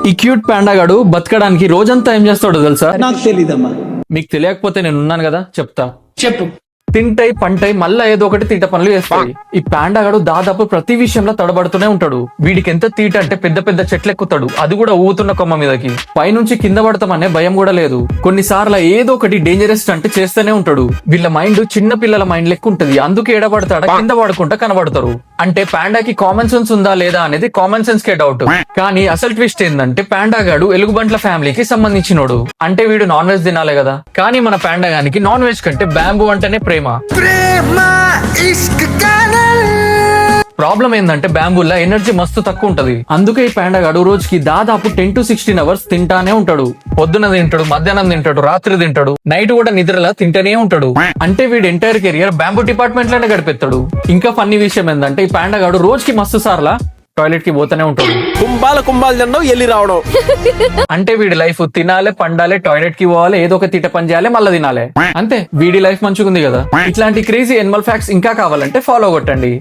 ఈ cute panda గాడు బతకడానికి రోజంతా ఏం చేస్తాడో తెలుసా? నాకు తెలీదమ్మా. మీకు తెలియకపోతే నేను ఉన్నాను కదా, చెప్తా. చెప్పు. తింటాయి పంటాయి మళ్ళా ఏదో ఒకటి తీట పనులు చేస్తాయి. ఈ పాండాగాడు దాదాపు ప్రతి విషయంలో తడబడుతూనే ఉంటాడు. వీడికి ఎంత తీట అంటే పెద్ద పెద్ద చెట్లు ఎక్కుతాడు, అది కూడా ఊగుతున్న కొమ్మ మీదకి. పైనుంచి కింద పడతామనే భయం కూడా లేదు. కొన్నిసార్లు ఏదో ఒకటి డేంజరస్ అంటే చేస్తూనే ఉంటాడు. వీళ్ళ మైండ్ చిన్న పిల్లల మైండ్ లెక్క ఉంటది, అందుకే ఎడబడతాడా కింద పడకుండా కనబడతారు. అంటే పాండాకి కామన్ సెన్స్ ఉందా లేదా అనేది కామన్ సెన్స్ కే డౌట్. కానీ అసలు ట్విస్ట్ ఏంటంటే పాండాగాడు ఎలుగుబంట్ల ఫ్యామిలీకి సంబంధించినోడు. అంటే వీడు నాన్ వెజ్ తినాలి కదా, కానీ మన పాండాగానికి నాన్ వెజ్ కంటే బ్యాంబూ అంటేనే ప్రేమ. ప్రాబ్లం ఏంటంటే బ్యాంబూల్లో ఎనర్జీ మస్తు తక్కువ ఉంటది. అందుకే ఈ పాండాగాడు రోజుకి దాదాపు 10 to 16 hours తింటానే ఉంటాడు. పొద్దున తింటాడు, మధ్యాహ్నం తింటాడు, రాత్రి తింటాడు, నైట్ కూడా నిద్రలా తింటూనే ఉంటాడు. అంటే వీడు ఎంటైర్ కెరియర్ బ్యాంబూ డిపార్ట్మెంట్ లోనే గడిపెత్తాడు. ఇంకా ఫన్నీ విషయం ఏంటంటే ఈ పాండాగాడు రోజుకి మస్తు సార్లా టాయిలెట్ కి పోతూనే ఉంటాడు. కుంభాలు తినడం ఎల్లి రావడం. అంటే వీడి లైఫ్ తినాలే, పండాలే, టాయిలెట్ కి పోవాలి, ఏదో ఒక తీట పని చేయాలి, మళ్ళీ తినాలి. అంతే, వీడి లైఫ్ మంచిగుంది కదా. ఇట్లాంటి క్రేజీ ఎనిమల్ ఫ్యాక్ట్స్ ఇంకా కావాలంటే ఫాలో కొట్టండి.